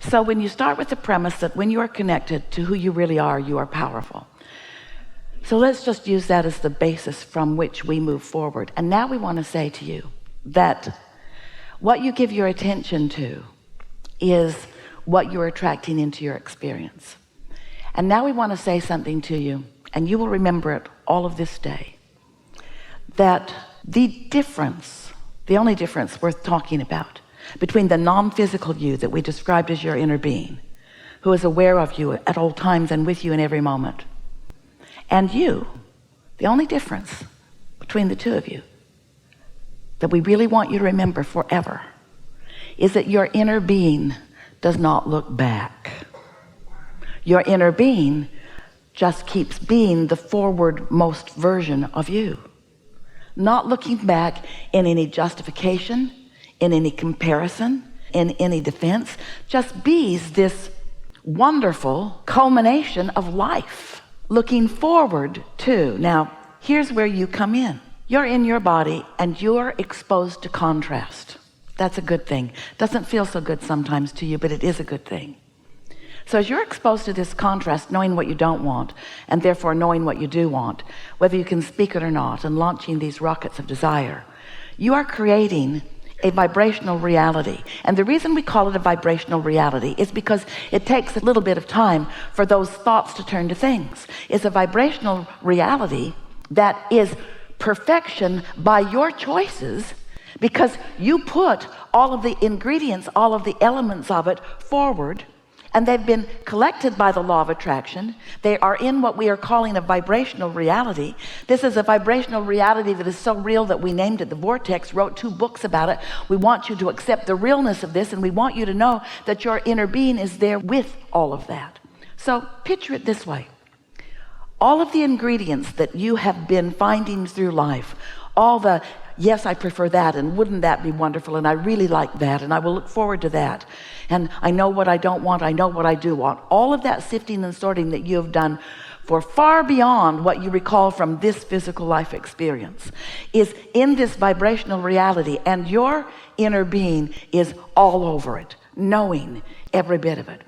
So when you start with the premise that when you are connected to who you really are, you are powerful. So let's just use that as the basis from which we move forward. And now we want to say to you that what you give your attention to is what you're attracting into your experience. And now we want to say something to you, and you will remember it all of this day, that the difference, the only difference worth talking about between the non-physical you that we described as your inner being, who is aware of you at all times and with you in every moment, and you, the only difference between the two of you that we really want you to remember forever is that your inner being does not look back. Your inner being just keeps being the forward-most version of you, not looking back in any justification, in any comparison, in any defense, just bees this wonderful culmination of life, looking forward to. Now, here's where you come in. You're in your body and you're exposed to contrast. That's a good thing. Doesn't feel so good sometimes to you, but it is a good thing. So as you're exposed to this contrast, knowing what you don't want, and therefore knowing what you do want, whether you can speak it or not, and launching these rockets of desire, you are creating a vibrational reality. And the reason we call it a vibrational reality is because it takes a little bit of time for those thoughts to turn to things. It's a vibrational reality that is perfection by your choices, because you put all of the ingredients, all of the elements of it forward, and they've been collected by the law of attraction. They are in what we are calling a vibrational reality. This is a vibrational reality that is so real that we named it the vortex, wrote 2 books about it. We want you to accept the realness of this, and we want you to know that your inner being is there with all of that. So picture it this way. All of the ingredients that you have been finding through life, all the yes, I prefer that, and wouldn't that be wonderful, and I really like that, and I will look forward to that, and I know what I don't want, I know what I do want. All of that sifting and sorting that you have done for far beyond what you recall from this physical life experience is in this vibrational reality, and your inner being is all over it, knowing every bit of it.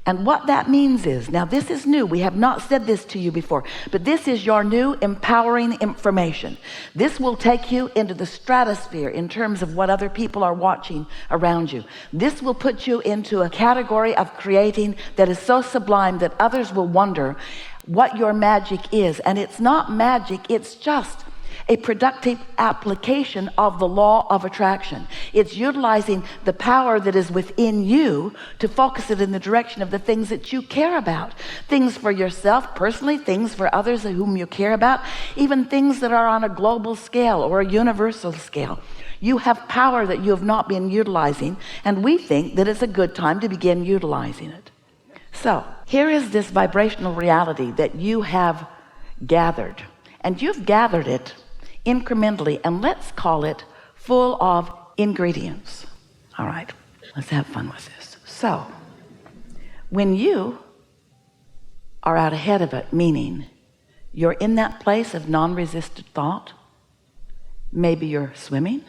And what that means is, now this is new, we have not said this to you before, but this is your new empowering information. This will take you into the stratosphere in terms of what other people are watching around you. This will put you into a category of creating that is so sublime that others will wonder what your magic is. And it's not magic, it's just a productive application of the law of attraction. It's utilizing the power that is within you to focus it in the direction of the things that you care about. Things for yourself personally, things for others whom you care about, even things that are on a global scale or a universal scale. You have power that you have not been utilizing, and we think that it's a good time to begin utilizing it. So here is this vibrational reality that you have gathered, and you've gathered it incrementally, and let's call it full of ingredients. All right, let's have fun with this. So when you are out ahead of it, meaning you're in that place of non-resisted thought, maybe you're swimming,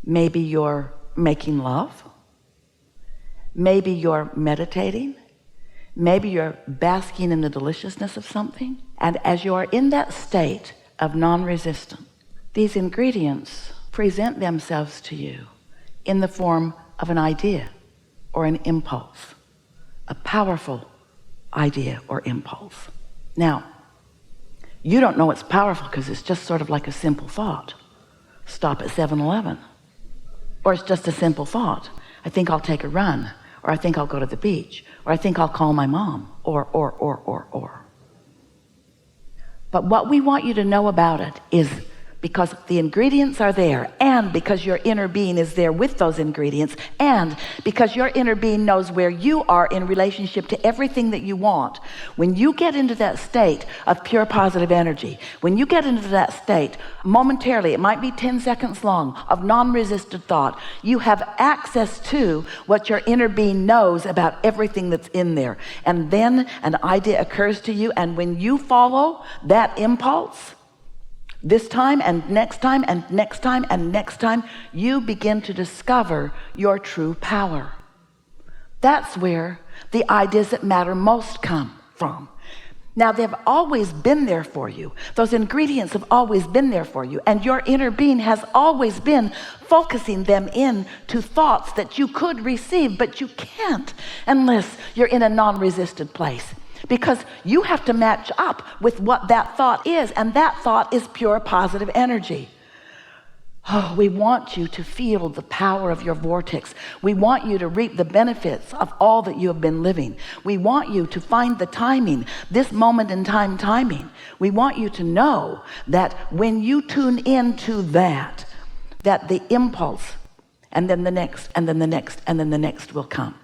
maybe you're making love, maybe you're meditating, maybe you're basking in the deliciousness of something, and as you are in that state of non-resistance, these ingredients present themselves to you in the form of an idea or an impulse, a powerful idea or impulse. Now, you don't know it's powerful because it's just sort of like a simple thought. Stop at 7-Eleven. Or it's just a simple thought. I think I'll take a run, or I think I'll go to the beach, or I think I'll call my mom, or. But what we want you to know about it is because the ingredients are there, and because your inner being is there with those ingredients, and because your inner being knows where you are in relationship to everything that you want. When you get into that state of pure positive energy, when you get into that state momentarily, it might be 10 seconds long, of non-resisted thought, you have access to what your inner being knows about everything that's in there. And then an idea occurs to you, and when you follow that impulse, this time and next time and next time and next time, you begin to discover your true power. That's where the ideas that matter most come from. Now, they've always been there for you. Those ingredients have always been there for you. And your inner being has always been focusing them in to thoughts that you could receive, but you can't unless you're in a non-resistant place. Because you have to match up with what that thought is. And that thought is pure positive energy. Oh, we want you to feel the power of your vortex. We want you to reap the benefits of all that you have been living. We want you to find the timing, this moment in time timing. We want you to know that when you tune into that the impulse, and then the next, and then the next, and then the next will come.